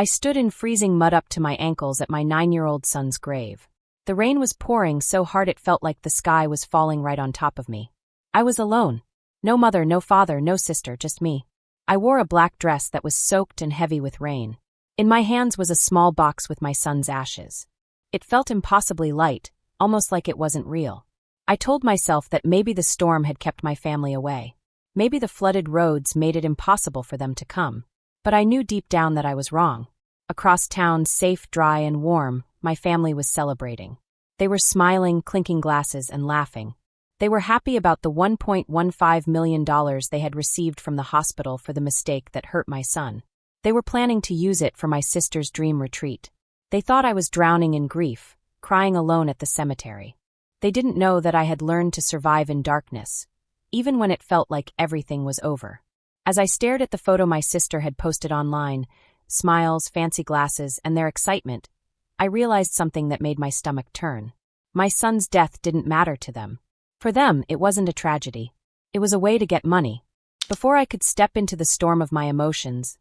I stood in freezing mud up to my ankles at my 9-year-old son's grave. The rain was pouring so hard it felt like the sky was falling right on top of me. I was alone. No mother, no father, no sister, just me. I wore a black dress that was soaked and heavy with rain. In my hands was a small box with my son's ashes. It felt impossibly light, almost like it wasn't real. I told myself that maybe the storm had kept my family away. Maybe the flooded roads made it impossible for them to come. But I knew deep down that I was wrong. Across town, safe, dry, and warm, my family was celebrating. They were smiling, clinking glasses, and laughing. They were happy about the $1.15 million they had received from the hospital for the mistake that hurt my son. They were planning to use it for my sister's dream retreat. They thought I was drowning in grief, crying alone at the cemetery. They didn't know that I had learned to survive in darkness, even when it felt like everything was over. As I stared at the photo my sister had posted online, smiles, fancy glasses, and their excitement, I realized something that made my stomach turn. My son's death didn't matter to them. For them, it wasn't a tragedy. It was a way to get money. Before I could step into the storm of my emotions,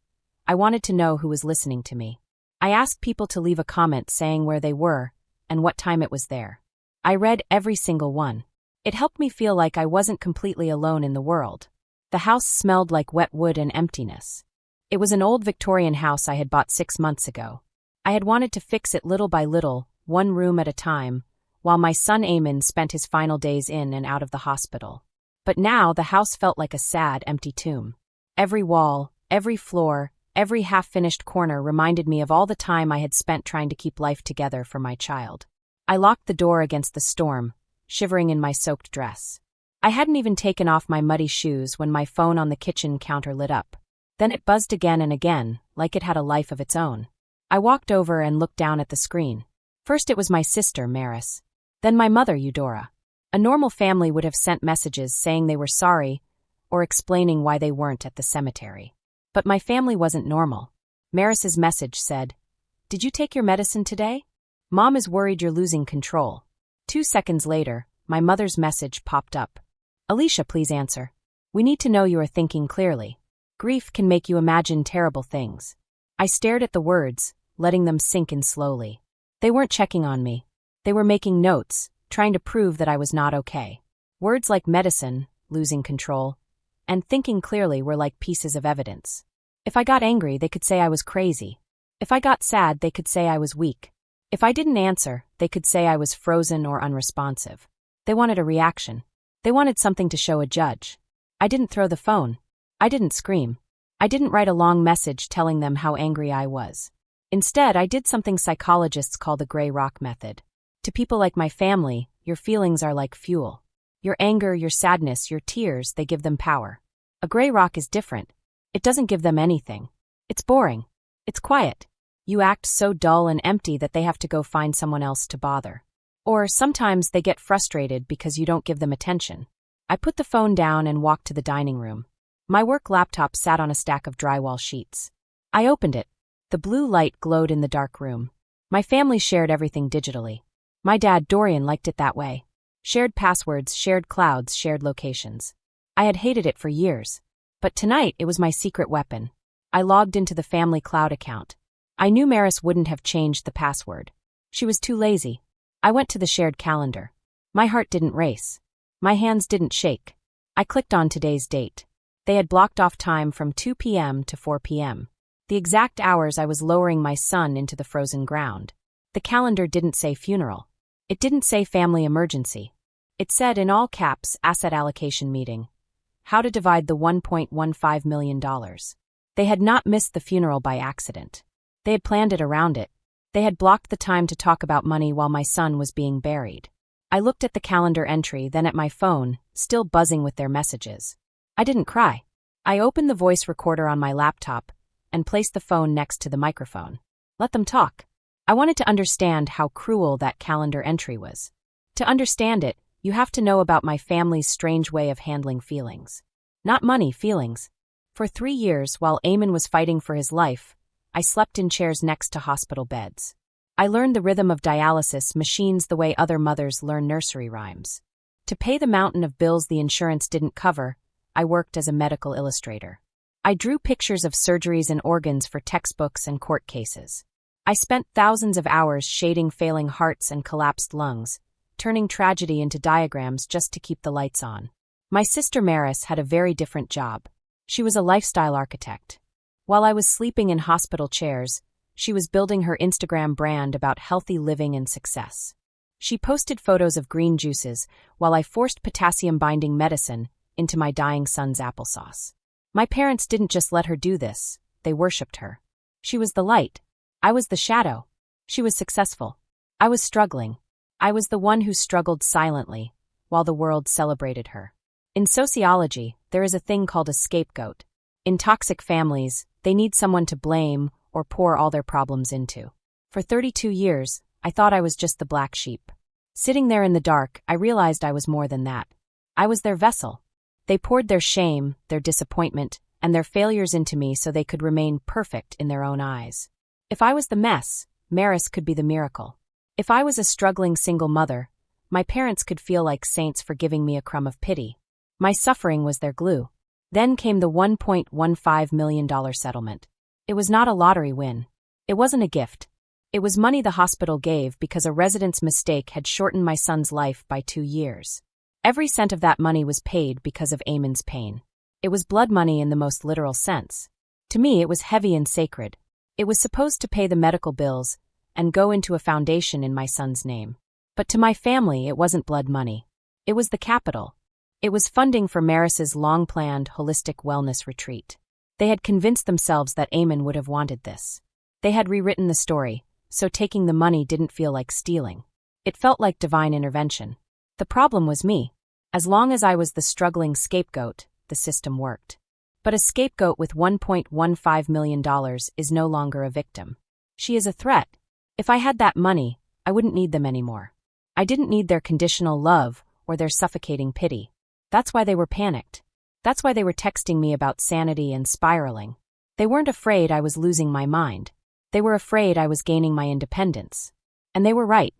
I wanted to know who was listening to me. I asked people to leave a comment saying where they were and what time it was there. I read every single one. It helped me feel like I wasn't completely alone in the world. The house smelled like wet wood and emptiness. It was an old Victorian house I had bought 6 months ago. I had wanted to fix it little by little, one room at a time, while my son Eamon spent his final days in and out of the hospital. But now the house felt like a sad, empty tomb. Every wall, every floor, every half-finished corner reminded me of all the time I had spent trying to keep life together for my child. I locked the door against the storm, shivering in my soaked dress. I hadn't even taken off my muddy shoes when my phone on the kitchen counter lit up. Then it buzzed again and again, like it had a life of its own. I walked over and looked down at the screen. First it was my sister, Maris. Then my mother, Eudora. A normal family would have sent messages saying they were sorry or explaining why they weren't at the cemetery. But my family wasn't normal. Maris's message said, "Did you take your medicine today? Mom is worried you're losing control." 2 seconds later, my mother's message popped up. "Alicia, please answer. We need to know you are thinking clearly. Grief can make you imagine terrible things." I stared at the words, letting them sink in slowly. They weren't checking on me. They were making notes, trying to prove that I was not okay. Words like medicine, losing control, and thinking clearly were like pieces of evidence. If I got angry, they could say I was crazy. If I got sad, they could say I was weak. If I didn't answer, they could say I was frozen or unresponsive. They wanted a reaction. They wanted something to show a judge. I didn't throw the phone. I didn't scream. I didn't write a long message telling them how angry I was. Instead, I did something psychologists call the gray rock method. To people like my family, your feelings are like fuel. Your anger, your sadness, your tears, they give them power. A gray rock is different. It doesn't give them anything. It's boring. It's quiet. You act so dull and empty that they have to go find someone else to bother. Or sometimes they get frustrated because you don't give them attention. I put the phone down and walked to the dining room. My work laptop sat on a stack of drywall sheets. I opened it. The blue light glowed in the dark room. My family shared everything digitally. My dad, Dorian, liked it that way. Shared passwords, shared clouds, shared locations. I had hated it for years. But tonight it was my secret weapon. I logged into the family cloud account. I knew Maris wouldn't have changed the password. She was too lazy. I went to the shared calendar. My heart didn't race. My hands didn't shake. I clicked on today's date. They had blocked off time from 2 p.m. to 4 p.m. The exact hours I was lowering my son into the frozen ground. The calendar didn't say funeral. It didn't say family emergency. It said in all caps, asset allocation meeting. How to divide the $1.15 million. They had not missed the funeral by accident. They had planned it around it. They had blocked the time to talk about money while my son was being buried. I looked at the calendar entry, then at my phone, still buzzing with their messages. I didn't cry. I opened the voice recorder on my laptop and placed the phone next to the microphone. Let them talk. I wanted to understand how cruel that calendar entry was. To understand it, you have to know about my family's strange way of handling feelings. Not money, feelings. For 3 years, while Eamon was fighting for his life, I slept in chairs next to hospital beds. I learned the rhythm of dialysis machines the way other mothers learn nursery rhymes. To pay the mountain of bills the insurance didn't cover, I worked as a medical illustrator. I drew pictures of surgeries and organs for textbooks and court cases. I spent thousands of hours shading failing hearts and collapsed lungs, turning tragedy into diagrams just to keep the lights on. My sister Maris had a very different job. She was a lifestyle architect. While I was sleeping in hospital chairs, she was building her Instagram brand about healthy living and success. She posted photos of green juices while I forced potassium-binding medicine into my dying son's applesauce. My parents didn't just let her do this, they worshipped her. She was the light. I was the shadow. She was successful. I was struggling. I was the one who struggled silently, while the world celebrated her. In sociology, there is a thing called a scapegoat. In toxic families, they need someone to blame or pour all their problems into. For 32 years, I thought I was just the black sheep. Sitting there in the dark, I realized I was more than that. I was their vessel. They poured their shame, their disappointment, and their failures into me so they could remain perfect in their own eyes. If I was the mess, Maris could be the miracle. If I was a struggling single mother, my parents could feel like saints for giving me a crumb of pity. My suffering was their glue. Then came the $1.15 million settlement. It was not a lottery win. It wasn't a gift. It was money the hospital gave because a resident's mistake had shortened my son's life by 2 years. Every cent of that money was paid because of Eamon's pain. It was blood money in the most literal sense. To me, it was heavy and sacred. It was supposed to pay the medical bills and go into a foundation in my son's name. But to my family, it wasn't blood money. It was the capital. It was funding for Maris's long-planned holistic wellness retreat. They had convinced themselves that Eamon would have wanted this. They had rewritten the story, so taking the money didn't feel like stealing. It felt like divine intervention. The problem was me. As long as I was the struggling scapegoat, the system worked. But a scapegoat with $1.15 million is no longer a victim. She is a threat. If I had that money, I wouldn't need them anymore. I didn't need their conditional love or their suffocating pity. That's why they were panicked. That's why they were texting me about sanity and spiraling. They weren't afraid I was losing my mind. They were afraid I was gaining my independence. And they were right.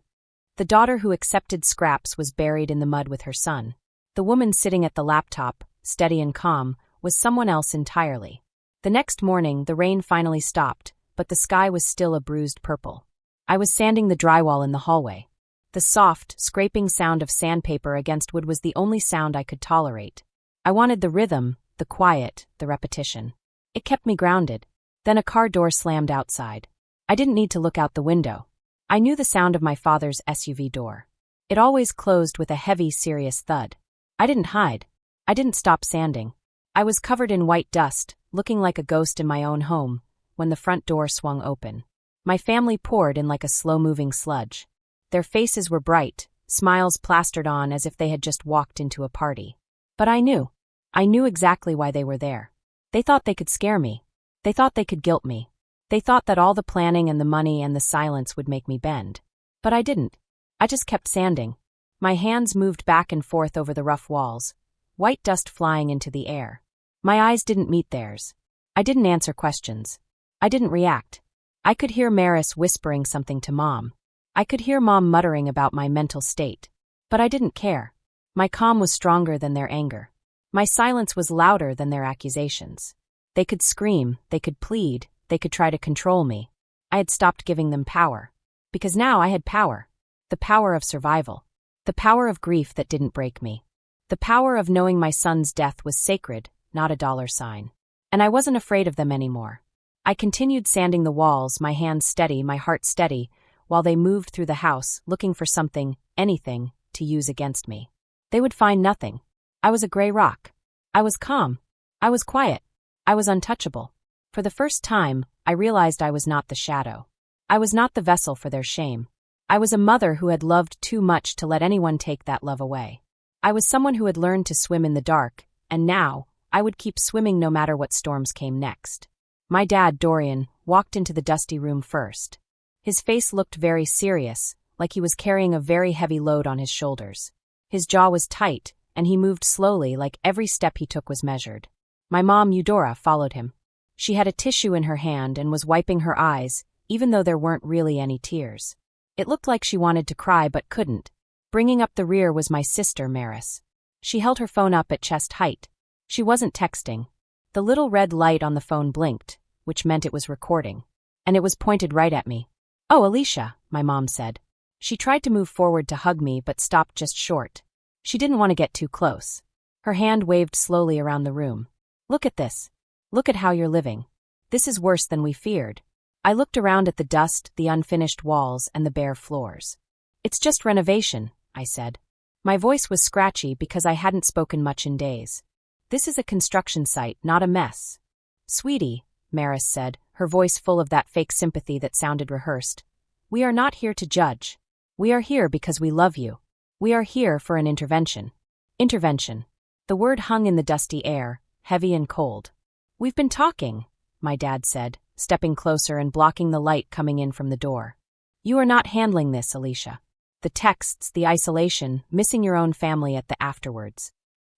The daughter who accepted scraps was buried in the mud with her son. The woman sitting at the laptop, steady and calm, was someone else entirely. The next morning, the rain finally stopped, but the sky was still a bruised purple. I was sanding the drywall in the hallway. The soft, scraping sound of sandpaper against wood was the only sound I could tolerate. I wanted the rhythm, the quiet, the repetition. It kept me grounded. Then a car door slammed outside. I didn't need to look out the window. I knew the sound of my father's SUV door. It always closed with a heavy, serious thud. I didn't hide. I didn't stop sanding. I was covered in white dust, looking like a ghost in my own home, when the front door swung open. My family poured in like a slow-moving sludge. Their faces were bright, smiles plastered on as if they had just walked into a party. But I knew. I knew exactly why they were there. They thought they could scare me. They thought they could guilt me. They thought that all the planning and the money and the silence would make me bend. But I didn't. I just kept sanding. My hands moved back and forth over the rough walls, white dust flying into the air. My eyes didn't meet theirs. I didn't answer questions. I didn't react. I could hear Maris whispering something to Mom. I could hear Mom muttering about my mental state. But I didn't care. My calm was stronger than their anger. My silence was louder than their accusations. They could scream, they could plead, they could try to control me. I had stopped giving them power. Because now I had power. The power of survival. The power of grief that didn't break me. The power of knowing my son's death was sacred, not a dollar sign. And I wasn't afraid of them anymore. I continued sanding the walls, my hands steady, my heart steady, while they moved through the house, looking for something, anything, to use against me. They would find nothing. I was a gray rock. I was calm. I was quiet. I was untouchable. For the first time, I realized I was not the shadow. I was not the vessel for their shame. I was a mother who had loved too much to let anyone take that love away. I was someone who had learned to swim in the dark, and now, I would keep swimming no matter what storms came next. My dad, Dorian, walked into the dusty room first. His face looked very serious, like he was carrying a very heavy load on his shoulders. His jaw was tight, and he moved slowly like every step he took was measured. My mom, Eudora, followed him. She had a tissue in her hand and was wiping her eyes, even though there weren't really any tears. It looked like she wanted to cry but couldn't. Bringing up the rear was my sister, Maris. She held her phone up at chest height. She wasn't texting. The little red light on the phone blinked, which meant it was recording. And it was pointed right at me. "Oh, Alicia," my mom said. She tried to move forward to hug me but stopped just short. She didn't want to get too close. Her hand waved slowly around the room. "Look at this. Look at how you're living. This is worse than we feared." I looked around at the dust, the unfinished walls, and the bare floors. "It's just renovation," I said. My voice was scratchy because I hadn't spoken much in days. "This is a construction site, not a mess." "Sweetie," Maris said, her voice full of that fake sympathy that sounded rehearsed, "we are not here to judge. We are here because we love you. We are here for an intervention." Intervention. The word hung in the dusty air, heavy and cold. "We've been talking," my dad said, stepping closer and blocking the light coming in from the door. "You are not handling this, Alicia. The texts, the isolation, missing your own family at the afterwards."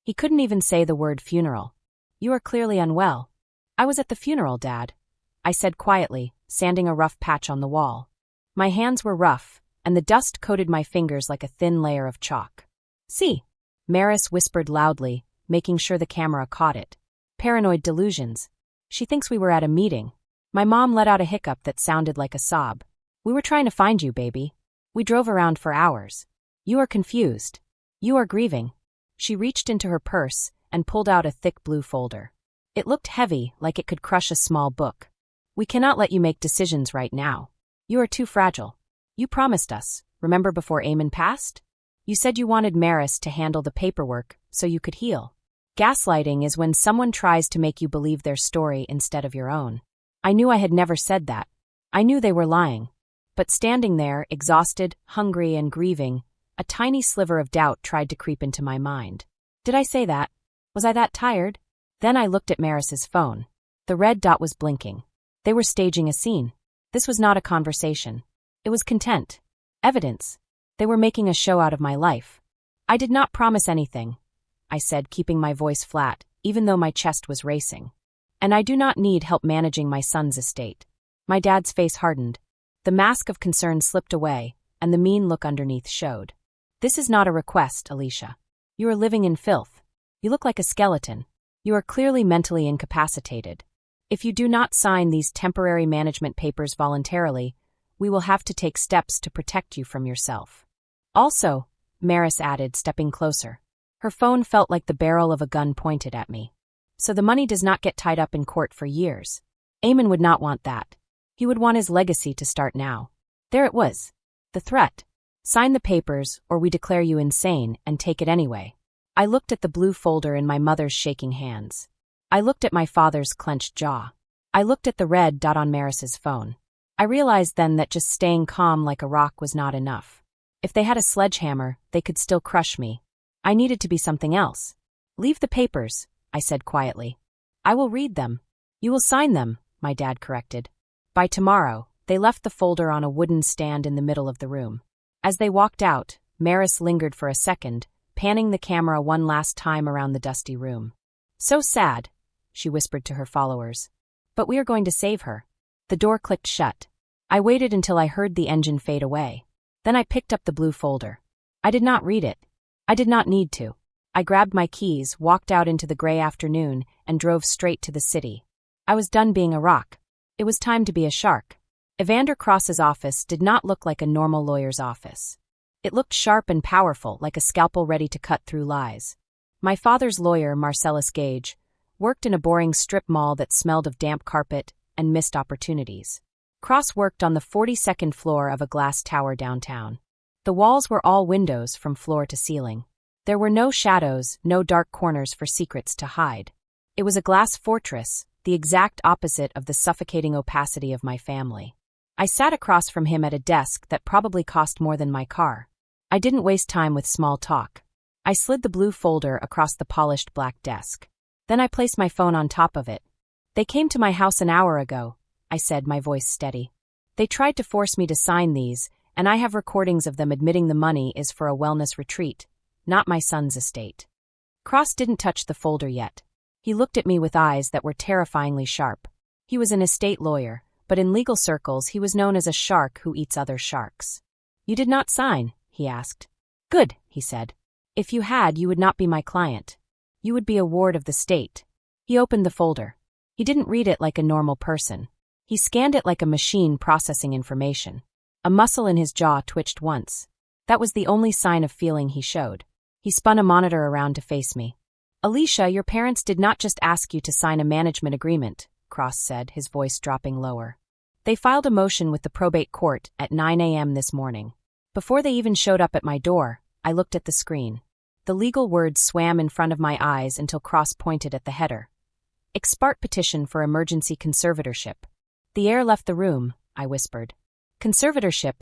He couldn't even say the word funeral. "You are clearly unwell." "I was at the funeral, Dad," I said quietly, sanding a rough patch on the wall. My hands were rough, and the dust coated my fingers like a thin layer of chalk. "See," Maris whispered loudly, making sure the camera caught it. "Paranoid delusions. She thinks we were at a meeting." My mom let out a hiccup that sounded like a sob. "We were trying to find you, baby. We drove around for hours. You are confused. You are grieving." She reached into her purse and pulled out a thick blue folder. It looked heavy, like it could crush a small book. "We cannot let you make decisions right now. You are too fragile. You promised us, remember before Eamon passed? You said you wanted Maris to handle the paperwork so you could heal. Gaslighting is when someone tries to make you believe their story instead of your own." I knew I had never said that. I knew they were lying. But standing there, exhausted, hungry, and grieving, a tiny sliver of doubt tried to creep into my mind. Did I say that? Was I that tired? Then I looked at Maris's phone. The red dot was blinking. They were staging a scene. This was not a conversation. It was content. Evidence. They were making a show out of my life. "I did not promise anything," I said, keeping my voice flat, even though my chest was racing. "And I do not need help managing my son's estate." My dad's face hardened. The mask of concern slipped away, and the mean look underneath showed. "This is not a request, Alicia. You are living in filth. You look like a skeleton. You are clearly mentally incapacitated. If you do not sign these temporary management papers voluntarily, we will have to take steps to protect you from yourself." "Also," Maris added, stepping closer. Her phone felt like the barrel of a gun pointed at me. "So the money does not get tied up in court for years. Eamon would not want that. He would want his legacy to start now." There it was. The threat. "Sign the papers, or we declare you insane and take it anyway." I looked at the blue folder in my mother's shaking hands. I looked at my father's clenched jaw. I looked at the red dot on Maris's phone. I realized then that just staying calm like a rock was not enough. If they had a sledgehammer, they could still crush me. I needed to be something else. "Leave the papers," I said quietly. "I will read them." "You will sign them," my dad corrected. By tomorrow, they left the folder on a wooden stand in the middle of the room. As they walked out, Maris lingered for a second, panning the camera one last time around the dusty room. "So sad," she whispered to her followers. "But we are going to save her." The door clicked shut. I waited until I heard the engine fade away. Then I picked up the blue folder. I did not read it. I did not need to. I grabbed my keys, walked out into the gray afternoon, and drove straight to the city. I was done being a rock. It was time to be a shark. Evander Cross's office did not look like a normal lawyer's office. It looked sharp and powerful, like a scalpel ready to cut through lies. My father's lawyer, Marcellus Gage, worked in a boring strip mall that smelled of damp carpet and missed opportunities. Cross worked on the 42nd floor of a glass tower downtown. The walls were all windows from floor to ceiling. There were no shadows, no dark corners for secrets to hide. It was a glass fortress, the exact opposite of the suffocating opacity of my family. I sat across from him at a desk that probably cost more than my car. I didn't waste time with small talk. I slid the blue folder across the polished black desk. Then I placed my phone on top of it. "They came to my house an hour ago," I said, my voice steady. "They tried to force me to sign these, and I have recordings of them admitting the money is for a wellness retreat, not my son's estate." Cross didn't touch the folder yet. He looked at me with eyes that were terrifyingly sharp. He was an estate lawyer, but in legal circles he was known as a shark who eats other sharks. "You did not sign?" he asked. "Good," he said. "If you had, you would not be my client. You would be a ward of the state." He He opened the folder. He didn't read it like a normal person. He scanned it like a machine processing information. A muscle in his jaw twitched once. That was the only sign of feeling he showed. He spun a monitor around to face me. "Alicia, your parents did not just ask you to sign a management agreement," Cross said, his voice dropping lower. "They filed a motion with the probate court at 9 a.m. this morning. Before they even showed up at my door, I looked at the screen. The legal words swam in front of my eyes until Cross pointed at the header. Expart petition for emergency conservatorship. The air left the room, I whispered. Conservatorship,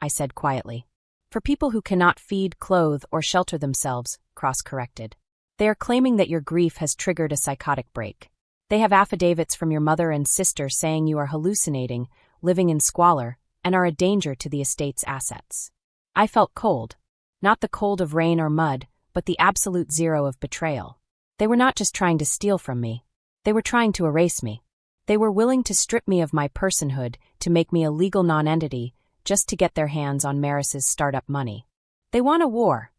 I said quietly. For people who cannot feed, clothe, or shelter themselves, Cross corrected. They are claiming that your grief has triggered a psychotic break. They have affidavits from your mother and sister saying you are hallucinating, living in squalor, and are a danger to the estate's assets. I felt cold. Not the cold of rain or mud, but the absolute zero of betrayal. They were not just trying to steal from me. They were trying to erase me. They were willing to strip me of my personhood, to make me a legal nonentity, just to get their hands on Maris's startup money. They want a war,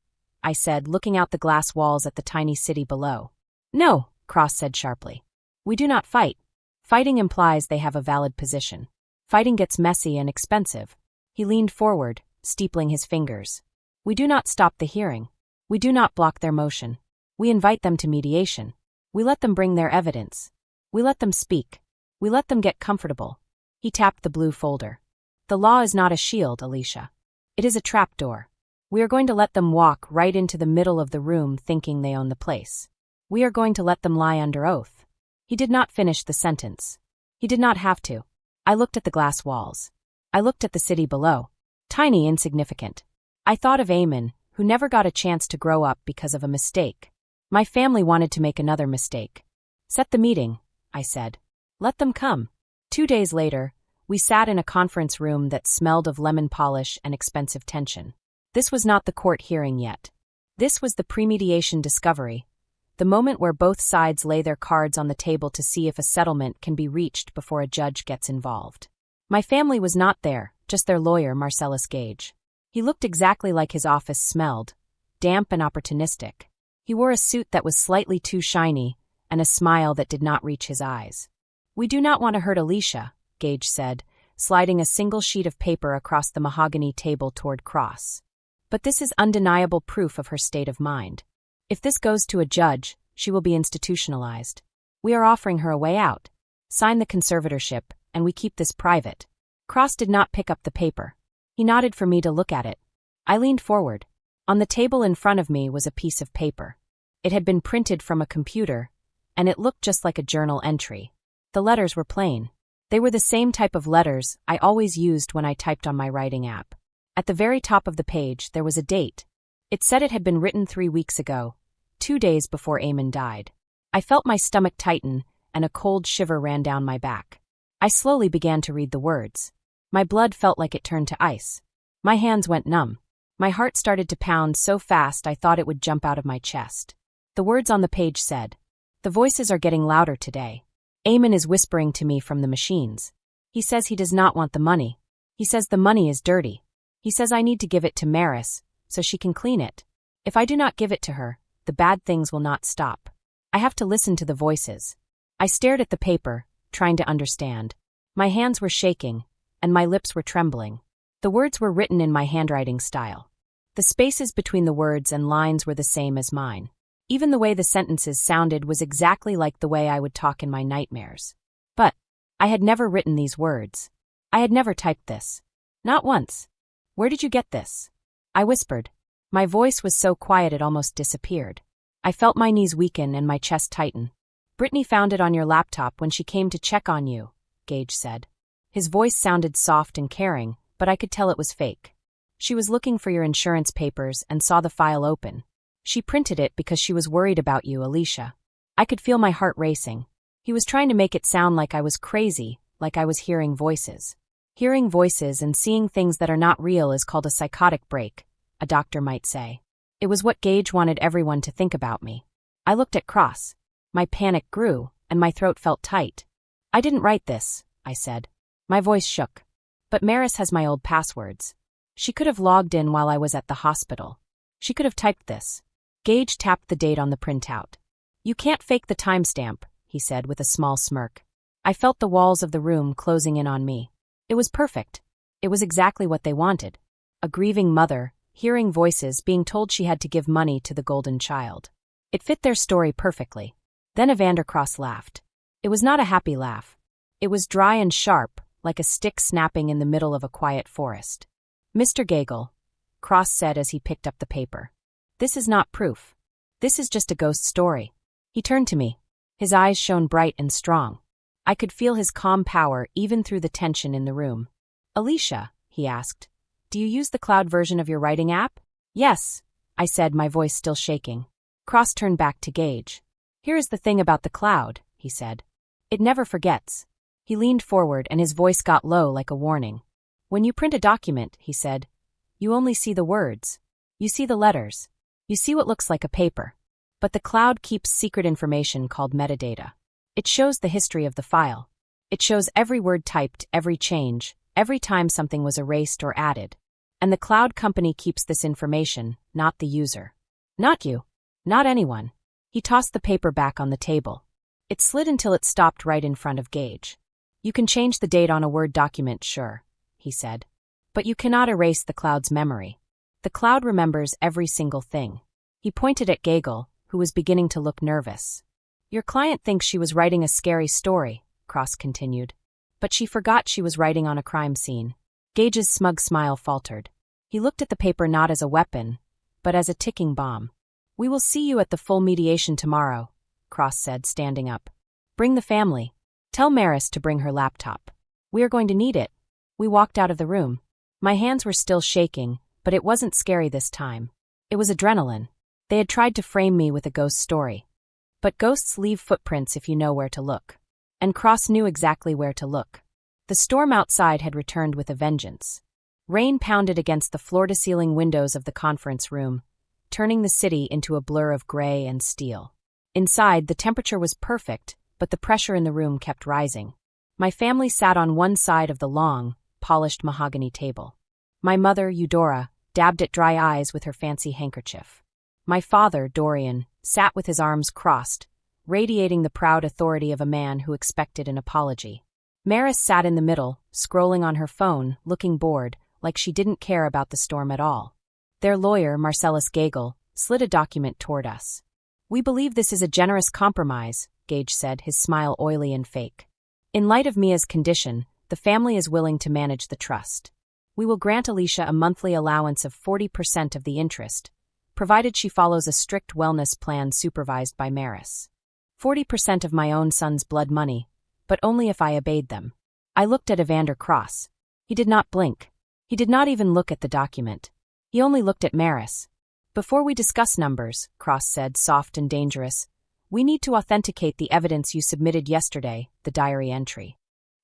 I said, looking out the glass walls at the tiny city below. No, Cross said sharply. We do not fight. Fighting implies they have a valid position. Fighting gets messy and expensive. He leaned forward, steepling his fingers. We do not stop the hearing. We do not block their motion. We invite them to mediation. We let them bring their evidence. We let them speak. We let them get comfortable. He tapped the blue folder. The law is not a shield, Alicia. It is a trapdoor. We are going to let them walk right into the middle of the room thinking they own the place. We are going to let them lie under oath. He did not finish the sentence. He did not have to. I looked at the glass walls. I looked at the city below. Tiny, insignificant. I thought of Eamon, who never got a chance to grow up because of a mistake. My family wanted to make another mistake. Set the meeting, I said. Let them come. 2 days later, we sat in a conference room that smelled of lemon polish and expensive tension. This was not the court hearing yet. This was the premediation discovery, the moment where both sides lay their cards on the table to see if a settlement can be reached before a judge gets involved. My family was not there, just their lawyer, Marcellus Gage. He looked exactly like his office smelled, damp and opportunistic. He wore a suit that was slightly too shiny and a smile that did not reach his eyes. We do not want to hurt Alicia, Gage said, sliding a single sheet of paper across the mahogany table toward Cross. But this is undeniable proof of her state of mind. If this goes to a judge, she will be institutionalized. We are offering her a way out. Sign the conservatorship, and we keep this private. Cross did not pick up the paper. He nodded for me to look at it. I leaned forward. On the table in front of me was a piece of paper. It had been printed from a computer, and it looked just like a journal entry. The letters were plain. They were the same type of letters I always used when I typed on my writing app. At the very top of the page, there was a date. It said it had been written 3 weeks ago, 2 days before Eamon died. I felt my stomach tighten, and a cold shiver ran down my back. I slowly began to read the words. My blood felt like it turned to ice. My hands went numb. My heart started to pound so fast I thought it would jump out of my chest. The words on the page said, "The voices are getting louder today. Eamon is whispering to me from the machines. He says he does not want the money. He says the money is dirty. He says I need to give it to Maris, so she can clean it. If I do not give it to her, the bad things will not stop. I have to listen to the voices." I stared at the paper, trying to understand. My hands were shaking, and my lips were trembling. The words were written in my handwriting style. The spaces between the words and lines were the same as mine. Even the way the sentences sounded was exactly like the way I would talk in my nightmares. But I had never written these words. I had never typed this. Not once. Where did you get this? I whispered. My voice was so quiet it almost disappeared. I felt my knees weaken and my chest tighten. Brittany found it on your laptop when she came to check on you, Gage said. His voice sounded soft and caring, but I could tell it was fake. She was looking for your insurance papers and saw the file open. She printed it because she was worried about you, Alicia. I could feel my heart racing. He was trying to make it sound like I was crazy, like I was hearing voices. Hearing voices and seeing things that are not real is called a psychotic break, a doctor might say. It was what Gage wanted everyone to think about me. I looked at Cross. My panic grew, and my throat felt tight. I didn't write this, I said. My voice shook. But Maris has my old passwords. She could have logged in while I was at the hospital. She could have typed this. Gage tapped the date on the printout. You can't fake the timestamp, he said with a small smirk. I felt the walls of the room closing in on me. It was perfect. It was exactly what they wanted. A grieving mother, hearing voices, being told she had to give money to the golden child. It fit their story perfectly. Then Evander Cross laughed. It was not a happy laugh. It was dry and sharp, like a stick snapping in the middle of a quiet forest. Mr. Gagel, Cross said as he picked up the paper. This is not proof. This is just a ghost story. He turned to me. His eyes shone bright and strong. I could feel his calm power even through the tension in the room. Alicia, he asked, do you use the cloud version of your writing app? Yes, I said, my voice still shaking. Cross turned back to Gage. Here is the thing about the cloud, he said. It never forgets. He leaned forward and his voice got low like a warning. When you print a document, he said, you only see the words. You see the letters. You see what looks like a paper. But the cloud keeps secret information called metadata. It shows the history of the file. It shows every word typed, every change, every time something was erased or added. And the cloud company keeps this information, not the user. Not you. Not anyone. He tossed the paper back on the table. It slid until it stopped right in front of Gage. You can change the date on a Word document, sure, he said. But you cannot erase the cloud's memory. The cloud remembers every single thing. He pointed at Gagel, who was beginning to look nervous. Your client thinks she was writing a scary story, Cross continued. But she forgot she was writing on a crime scene. Gage's smug smile faltered. He looked at the paper not as a weapon, but as a ticking bomb. We will see you at the full mediation tomorrow, Cross said, standing up. Bring the family. Tell Maris to bring her laptop. We are going to need it. We walked out of the room. My hands were still shaking, but it wasn't scary this time. It was adrenaline. They had tried to frame me with a ghost story. But ghosts leave footprints if you know where to look. And Cross knew exactly where to look. The storm outside had returned with a vengeance. Rain pounded against the floor-to-ceiling windows of the conference room, turning the city into a blur of gray and steel. Inside, the temperature was perfect, but the pressure in the room kept rising. My family sat on one side of the long, polished mahogany table. My mother, Eudora, dabbed at dry eyes with her fancy handkerchief. My father, Dorian, sat with his arms crossed, radiating the proud authority of a man who expected an apology. Maris sat in the middle, scrolling on her phone, looking bored, like she didn't care about the storm at all. Their lawyer, Marcellus Gagel, slid a document toward us. We believe this is a generous compromise, Gage said, his smile oily and fake. In light of Mia's condition, the family is willing to manage the trust. We will grant Alicia a monthly allowance of 40% of the interest, provided she follows a strict wellness plan supervised by Maris. 40% of my own son's blood money, but only if I obeyed them. I looked at Evander Cross. He did not blink. He did not even look at the document. He only looked at Maris. Before we discuss numbers, Cross said, soft and dangerous, we need to authenticate the evidence you submitted yesterday, the diary entry.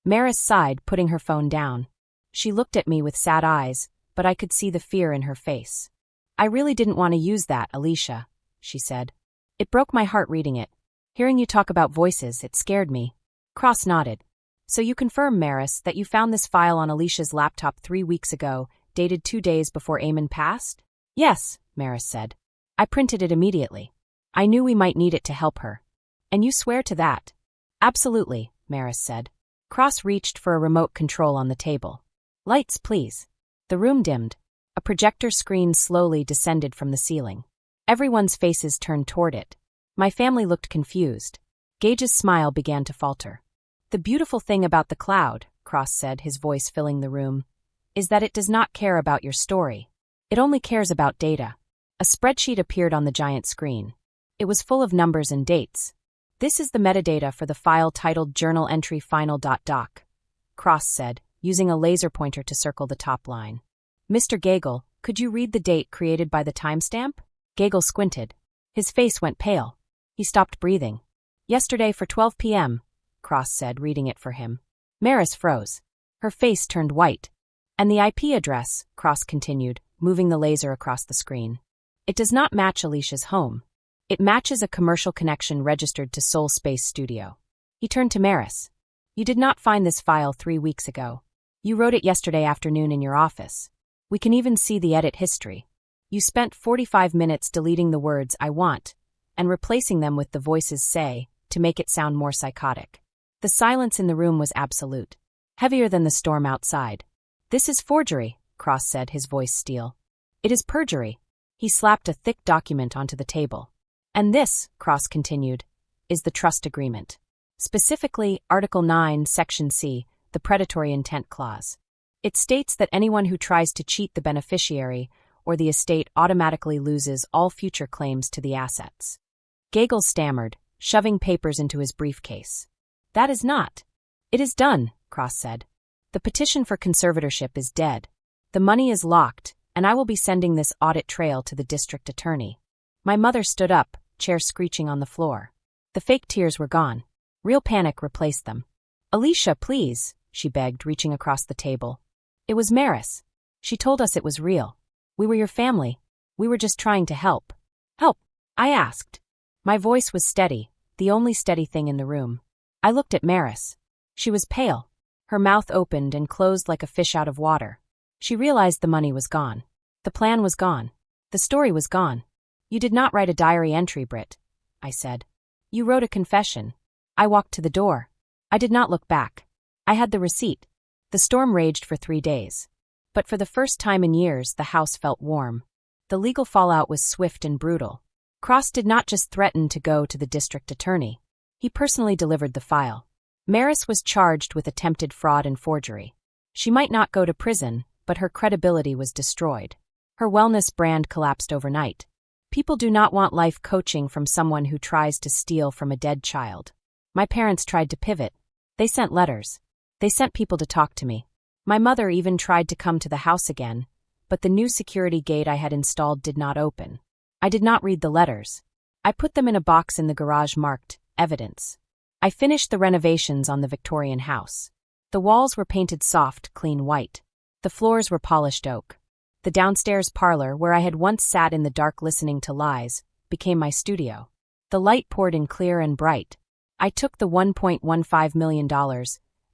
Maris sighed, putting her phone down. She looked at me with sad eyes, but I could see the fear in her face. I really didn't want to use that, Alicia, she said. It broke my heart reading it. Hearing you talk about voices, it scared me. Cross nodded. So you confirm, Maris, that you found this file on Alicia's laptop 3 weeks ago, dated 2 days before Eamon passed? Yes, Maris said. I printed it immediately. I knew we might need it to help her. And you swear to that? Absolutely, Maris said. Cross reached for a remote control on the table. Lights, please. The room dimmed. A projector screen slowly descended from the ceiling. Everyone's faces turned toward it. My family looked confused. Gage's smile began to falter. The beautiful thing about the cloud, Cross said, his voice filling the room, is that it does not care about your story. It only cares about data. A spreadsheet appeared on the giant screen. It was full of numbers and dates. This is the metadata for the file titled Journal Entry Final.doc, Cross said, using a laser pointer to circle the top line. Mr. Gagel, could you read the date created by the timestamp? Gagel squinted. His face went pale. He stopped breathing. Yesterday for 12 p.m., Cross said, reading it for him. Maris froze. Her face turned white. And the IP address, Cross continued, moving the laser across the screen. It does not match Alicia's home. It matches a commercial connection registered to Soul Space Studio. He turned to Maris. You did not find this file 3 weeks ago. You wrote it yesterday afternoon in your office. We can even see the edit history. You spent 45 minutes deleting the words "I want" and replacing them with the voices "say" to make it sound more psychotic. The silence in the room was absolute, heavier than the storm outside. "This is forgery," Cross said, his voice steel. "It is perjury." He slapped a thick document onto the table. "And this," Cross continued, "is the trust agreement. Specifically, Article 9, Section C, the predatory intent clause. It states that anyone who tries to cheat the beneficiary or the estate automatically loses all future claims to the assets." Gagel stammered, shoving papers into his briefcase. "That is not." "It is done," Cross said. "The petition for conservatorship is dead. The money is locked, and I will be sending this audit trail to the district attorney." My mother stood up, chair screeching on the floor. The fake tears were gone. Real panic replaced them. "Alicia, please," she begged, reaching across the table. "It was Maris. She told us it was real. We were your family. We were just trying to help." "Help?" I asked. My voice was steady, the only steady thing in the room. I looked at Maris. She was pale. Her mouth opened and closed like a fish out of water. She realized the money was gone. The plan was gone. The story was gone. "You did not write a diary entry, Britt," I said. "You wrote a confession." I walked to the door. I did not look back. I had the receipt. The storm raged for 3 days. But for the first time in years, the house felt warm. The legal fallout was swift and brutal. Cross did not just threaten to go to the district attorney. He personally delivered the file. Maris was charged with attempted fraud and forgery. She might not go to prison, but her credibility was destroyed. Her wellness brand collapsed overnight. People do not want life coaching from someone who tries to steal from a dead child. My parents tried to pivot. They sent letters. They sent people to talk to me. My mother even tried to come to the house again, but the new security gate I had installed did not open. I did not read the letters. I put them in a box in the garage marked evidence. I finished the renovations on the Victorian house. The walls were painted soft, clean white. The floors were polished oak. The downstairs parlor, where I had once sat in the dark listening to lies, became my studio. The light poured in clear and bright. I took the $1.15 million,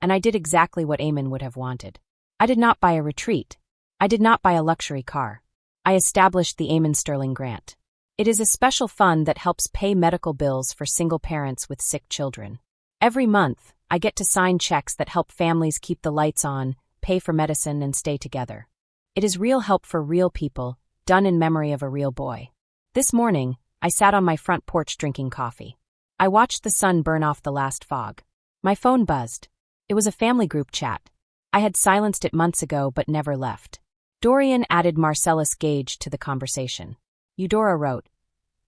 and I did exactly what Eamon would have wanted. I did not buy a retreat. I did not buy a luxury car. I established the Eamon Sterling Grant. It is a special fund that helps pay medical bills for single parents with sick children. Every month, I get to sign checks that help families keep the lights on, pay for medicine, and stay together. It is real help for real people, done in memory of a real boy. This morning, I sat on my front porch drinking coffee. I watched the sun burn off the last fog. My phone buzzed. It was a family group chat. I had silenced it months ago but never left. Dorian added Marcellus Gage to the conversation. Eudora wrote,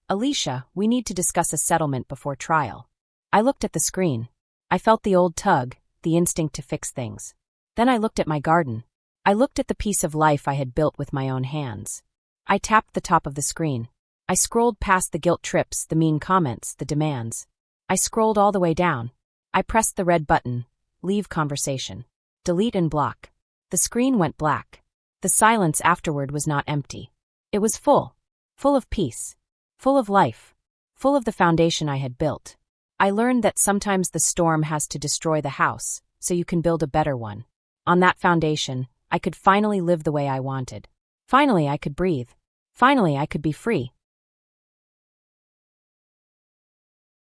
"Alicia, we need to discuss a settlement before trial." I looked at the screen. I felt the old tug, the instinct to fix things. Then I looked at my garden. I looked at the piece of life I had built with my own hands. I tapped the top of the screen. I scrolled past the guilt trips, the mean comments, the demands. I scrolled all the way down. I pressed the red button, leave conversation, delete and block. The screen went black. The silence afterward was not empty. It was full. Full of peace. Full of life. Full of the foundation I had built. I learned that sometimes the storm has to destroy the house, so you can build a better one. On that foundation, I could finally live the way I wanted. Finally, I could breathe. Finally, I could be free.